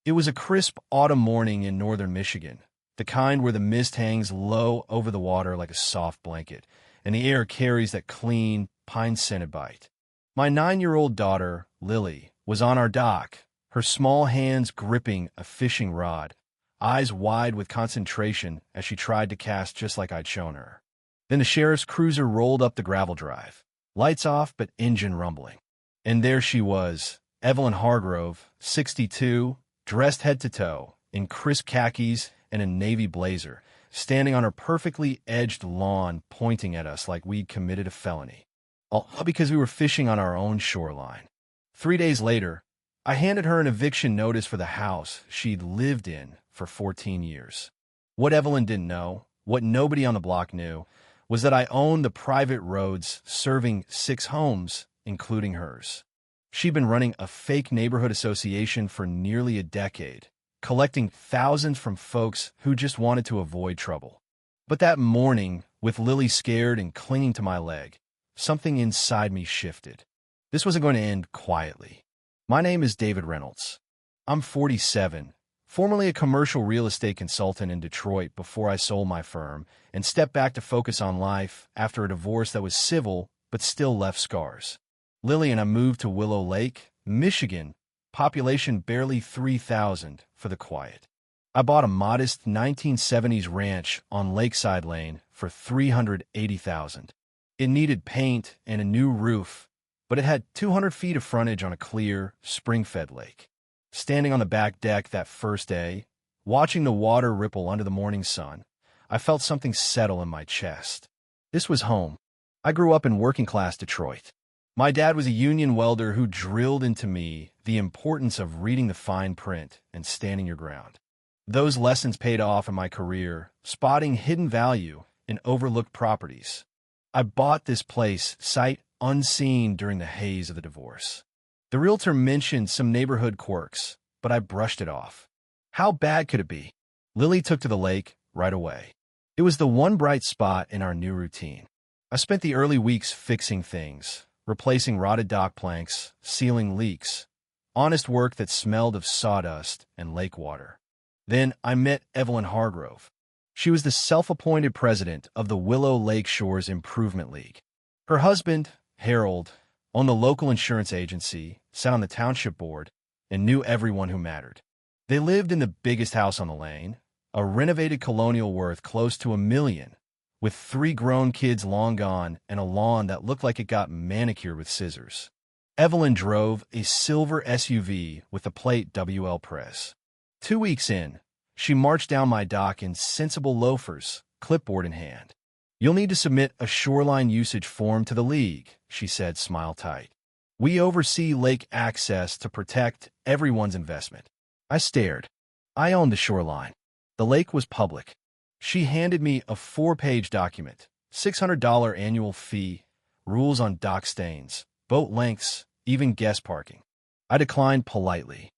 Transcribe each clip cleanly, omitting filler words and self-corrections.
It was a crisp autumn morning in northern Michigan, the kind where the mist hangs low over the water like a soft blanket, and the air carries that clean, pine-scented bite. My 9-year-old daughter, Lily, was on our dock, her small hands gripping a fishing rod, eyes wide with concentration as she tried to cast just like I'd shown her. Then the sheriff's cruiser rolled up the gravel drive, lights off but engine rumbling. And there she was, Evelyn Hargrove, 62, dressed head to toe, in crisp khakis and a navy blazer, standing on her perfectly edged lawn pointing at us like we'd committed a felony. All because we were fishing on our own shoreline. 3 days later, I handed her an eviction notice for the house she'd lived in for 14 years. What Evelyn didn't know, what nobody on the block knew, was that I owned the private roads serving 6 homes, including hers. She'd been running a fake neighborhood association for nearly a decade, collecting thousands from folks who just wanted to avoid trouble. But that morning, with Lily scared and clinging to my leg, something inside me shifted. This wasn't going to end quietly. My name is David Reynolds. I'm 47, formerly a commercial real estate consultant in Detroit before I sold my firm and stepped back to focus on life after a divorce that was civil but still left scars. Lily and I moved to Willow Lake, Michigan, population barely 3,000 for the quiet. I bought a modest 1970s ranch on Lakeside Lane for $380,000. It needed paint and a new roof, but it had 200 feet of frontage on a clear, spring-fed lake. Standing on the back deck that first day, watching the water ripple under the morning sun, I felt something settle in my chest. This was home. I grew up in working-class Detroit. My dad was a union welder who drilled into me the importance of reading the fine print and standing your ground. Those lessons paid off in my career, spotting hidden value in overlooked properties. I bought this place sight unseen during the haze of the divorce. The realtor mentioned some neighborhood quirks, but I brushed it off. How bad could it be? Lily took to the lake right away. It was the one bright spot in our new routine. I spent the early weeks fixing things, replacing rotted dock planks, sealing leaks, honest work that smelled of sawdust and lake water. Then I met Evelyn Hargrove. She was the self-appointed president of the Willow Lake Shores Improvement League. Her husband, Harold, owned the local insurance agency, sat on the township board, and knew everyone who mattered. They lived in the biggest house on the lane, a renovated colonial worth close to $1 million, with 3 grown kids long gone and a lawn that looked like it got manicured with scissors. Evelyn drove a silver SUV with the plate WL Press. 2 weeks in, she marched down my dock in sensible loafers, clipboard in hand. "You'll need to submit a shoreline usage form to the league," she said, smile tight. "We oversee lake access to protect everyone's investment." I stared. I owned the shoreline. The lake was public. She handed me a 4-page document, $600 annual fee, rules on dock stains, boat lengths, even guest parking. I declined politely.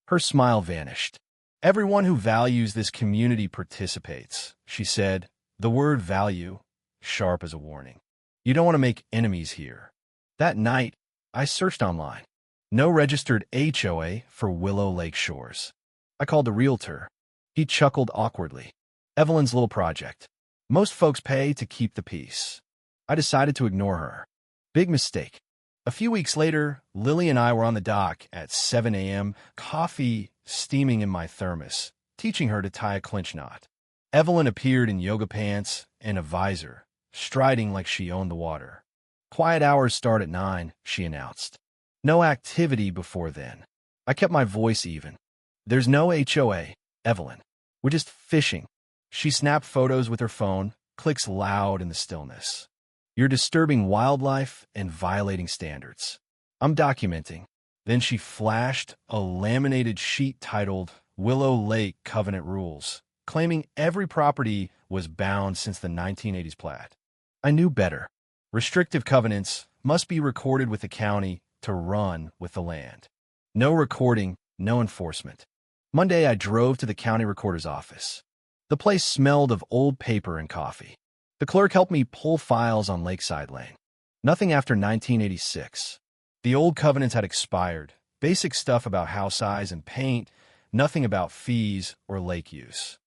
Her smile vanished. "Everyone who values this community participates," she said, the word value sharp as a warning. "You don't want to make enemies here." That night, I searched online. No registered HOA for Willow Lake Shores. I called the realtor. He chuckled awkwardly. "Evelyn's little project. Most folks pay to keep the peace." I decided to ignore her. Big mistake. A few weeks later, Lily and I were on the dock at 7 a.m., coffee steaming in my thermos, teaching her to tie a clinch knot. Evelyn appeared in yoga pants and a visor, striding like she owned the water. "Quiet hours start at 9, she announced. "No activity before then." I kept my voice even. "There's no HOA, Evelyn. We're just fishing." She snapped photos with her phone, clicks loud in the stillness. "You're disturbing wildlife and violating standards." "I'm documenting." Then she flashed a laminated sheet titled Willow Lake Covenant Rules, claiming every property was bound since the 1980s plat. I knew better. Restrictive covenants must be recorded with the county to run with the land. No recording, no enforcement. Monday, I drove to the county recorder's office. The place smelled of old paper and coffee. The clerk helped me pull files on Lakeside Lane. Nothing after 1986. The old covenants had expired. Basic stuff about house size and paint, nothing about fees or lake use.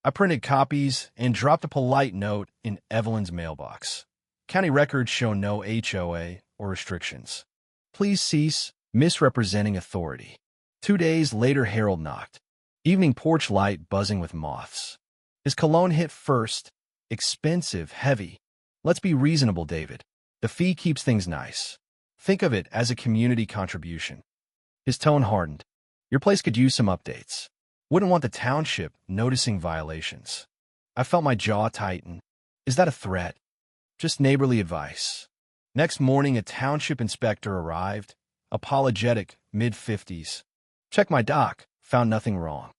I printed copies and dropped a polite note in Evelyn's mailbox. County records show no HOA or restrictions. Please cease misrepresenting authority. 2 days later, Harold knocked. Evening porch light buzzing with moths. His cologne hit first. Expensive, heavy. Let's be reasonable, David. The fee keeps things nice. Think of it as a community contribution. His tone hardened. Your place could use some updates. Wouldn't want the township noticing violations. I felt my jaw tighten. Is that a threat? Just neighborly advice. Next morning, a township inspector arrived, apologetic, mid-50s. Checked my dock, found nothing wrong.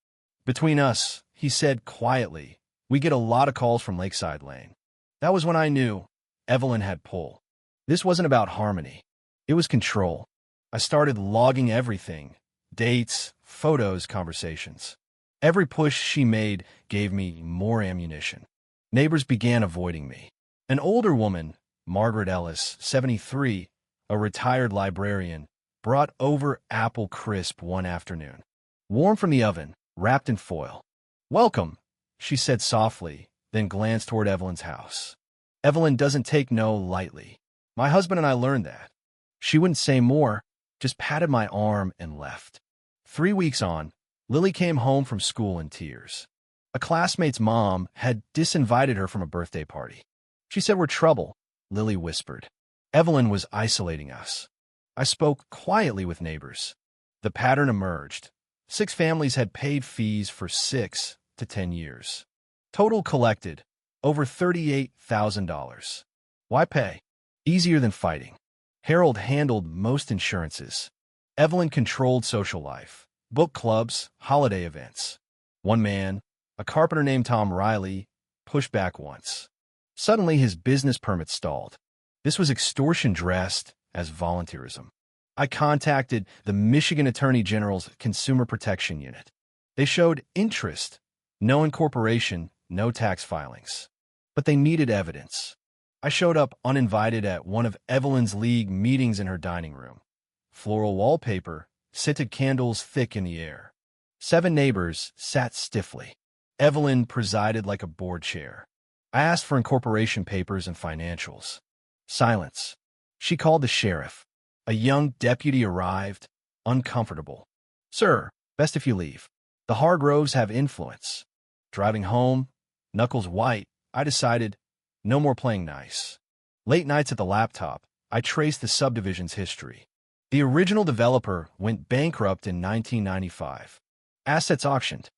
Between us, he said quietly, we get a lot of calls from Lakeside Lane. That was when I knew Evelyn had pull. This wasn't about harmony. It was control. I started logging everything. Dates, photos, conversations. Every push she made gave me more ammunition. Neighbors began avoiding me. An older woman, Margaret Ellis, 73, a retired librarian, brought over apple crisp one afternoon. Warm from the oven, wrapped in foil. Welcome, she said softly, then glanced toward Evelyn's house. Evelyn doesn't take no lightly. My husband and I learned that. She wouldn't say more, just patted my arm and left. 3 weeks on, Lily came home from school in tears. A classmate's mom had disinvited her from a birthday party. She said we're trouble, Lily whispered. Evelyn was isolating us. I spoke quietly with neighbors. The pattern emerged. 6 families had paid fees for 6 to 10 years. Total collected, over $38,000. Why pay? Easier than fighting. Harold handled most insurances. Evelyn controlled social life, book clubs, holiday events. One man, a carpenter named Tom Riley, pushed back once. Suddenly, his business permit stalled. This was extortion dressed as volunteerism. I contacted the Michigan Attorney General's Consumer Protection Unit. They showed interest. No incorporation, no tax filings. But they needed evidence. I showed up uninvited at one of Evelyn's league meetings in her dining room. Floral wallpaper, scented candles thick in the air. 7 neighbors sat stiffly. Evelyn presided like a board chair. I asked for incorporation papers and financials. Silence. She called the sheriff. A young deputy arrived, uncomfortable. Sir, best if you leave. The Hargroves have influence. Driving home, knuckles white, I decided, no more playing nice. Late nights at the laptop, I traced the subdivision's history. The original developer went bankrupt in 1995. Assets auctioned.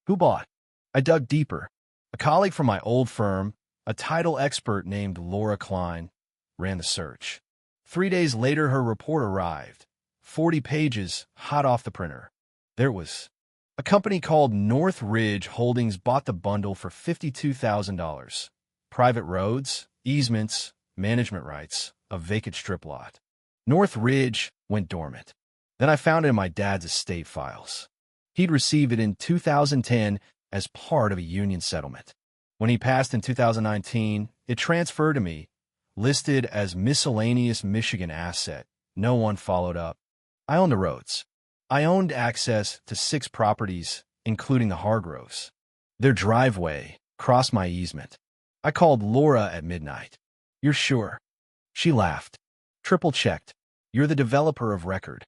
Who bought? I dug deeper. A colleague from my old firm, a title expert named Laura Klein, ran the search. 3 days later, her report arrived. 40 pages, hot off the printer. There it was. A company called North Ridge Holdings bought the bundle for $52,000. Private roads, easements, management rights, a vacant strip lot. North Ridge went dormant. Then I found it in my dad's estate files. He'd received it in 2010 as part of a union settlement. When he passed in 2019, it transferred to me, listed as miscellaneous Michigan asset. No one followed up. I owned the roads. I owned access to 6 properties, including the Hargroves. Their driveway crossed my easement. I called Laura at midnight. You're sure? She laughed. Triple-checked. You're the developer of record.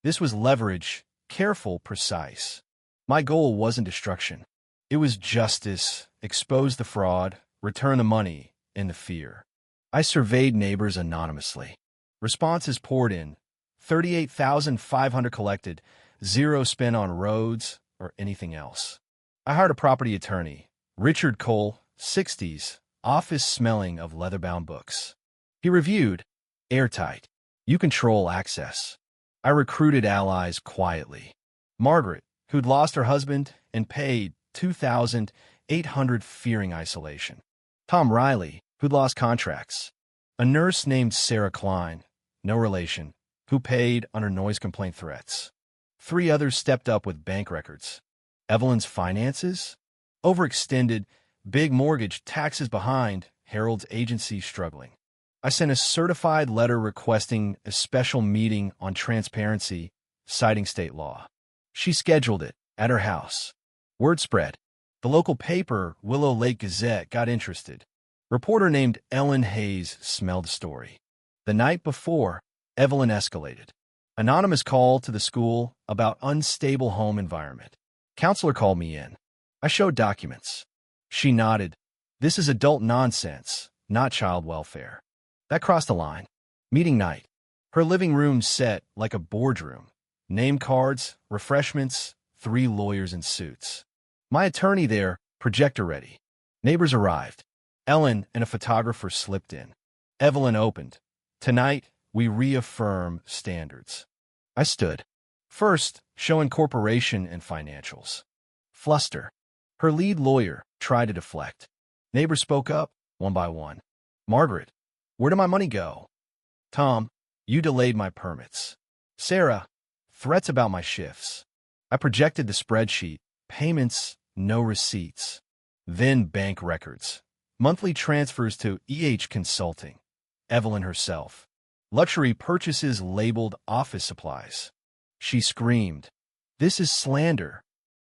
This was leverage, careful, precise. My goal wasn't destruction. It was justice, expose the fraud, return the money, and the fear. I surveyed neighbors anonymously. Responses poured in. 38,500 collected, 0 spent on roads or anything else. I hired a property attorney, Richard Cole, 60s, office smelling of leather-bound books. He reviewed, airtight. You control access. I recruited allies quietly. Margaret, who'd lost her husband and paid $2,800 fearing isolation. Tom Riley, who'd lost contracts. A nurse named Sarah Klein, no relation, who paid under noise complaint threats. 3 others stepped up with bank records. Evelyn's finances? Overextended, big mortgage, taxes behind, Harold's agency struggling. I sent a certified letter requesting a special meeting on transparency, citing state law. She scheduled it, at her house. Word spread. The local paper, Willow Lake Gazette, got interested. Reporter named Ellen Hayes smelled the story. The night before, Evelyn escalated. Anonymous call to the school about unstable home environment. Counselor called me in. I showed documents. She nodded. This is adult nonsense, not child welfare. That crossed the line. Meeting night. Her living room set like a boardroom. Name cards, refreshments, 3 lawyers in suits. My attorney there, projector ready. Neighbors arrived. Ellen and a photographer slipped in. Evelyn opened. Tonight, we reaffirm standards. I stood. First, show incorporation and financials. Fluster. Her lead lawyer tried to deflect. Neighbors spoke up, one by one. Margaret, where did my money go? Tom, you delayed my permits. Sarah, threats about my shifts. I projected the spreadsheet. Payments, no receipts. Then bank records. Monthly transfers to EH Consulting. Evelyn herself. Luxury purchases labeled office supplies. She screamed, "This is slander."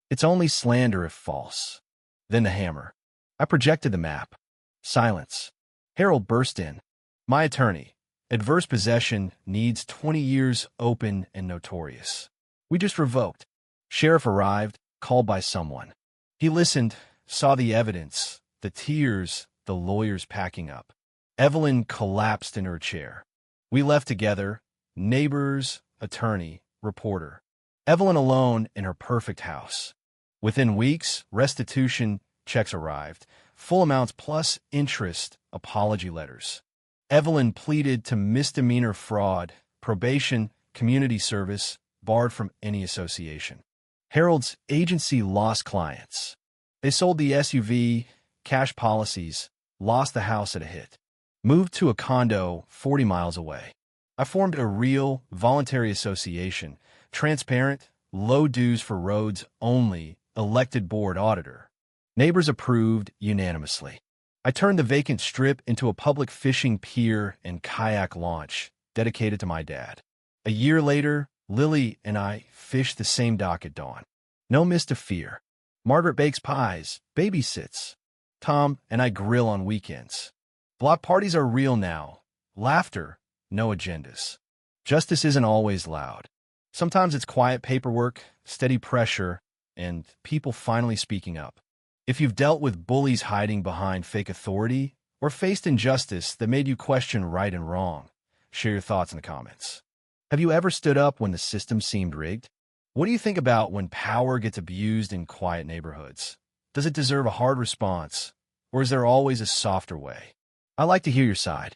It's only slander if false. Then the hammer. I projected the map. Silence. Harold burst in. My attorney. Adverse possession needs 20 years open and notorious. We just revoked. Sheriff arrived, called by someone. He listened, saw the evidence, the tears, the lawyers packing up. Evelyn collapsed in her chair. We left together, neighbors, attorney, reporter. Evelyn alone in her perfect house. Within weeks, restitution checks arrived, full amounts plus interest, apology letters. Evelyn pleaded to misdemeanor fraud, probation, community service, barred from any association. Harold's agency lost clients. They sold the SUV, cash policies, lost the house at a hit. Moved to a condo 40 miles away. I formed a real, voluntary association, transparent, low dues for roads only, elected board auditor. Neighbors approved unanimously. I turned the vacant strip into a public fishing pier and kayak launch, dedicated to my dad. A year later, Lily and I fished the same dock at dawn. No mist of fear. Margaret bakes pies, babysits. Tom and I grill on weekends. Block parties are real now. Laughter, no agendas. Justice isn't always loud. Sometimes it's quiet paperwork, steady pressure, and people finally speaking up. If you've dealt with bullies hiding behind fake authority or faced injustice that made you question right and wrong, share your thoughts in the comments. Have you ever stood up when the system seemed rigged? What do you think about when power gets abused in quiet neighborhoods? Does it deserve a hard response, or is there always a softer way? I'd like to hear your side.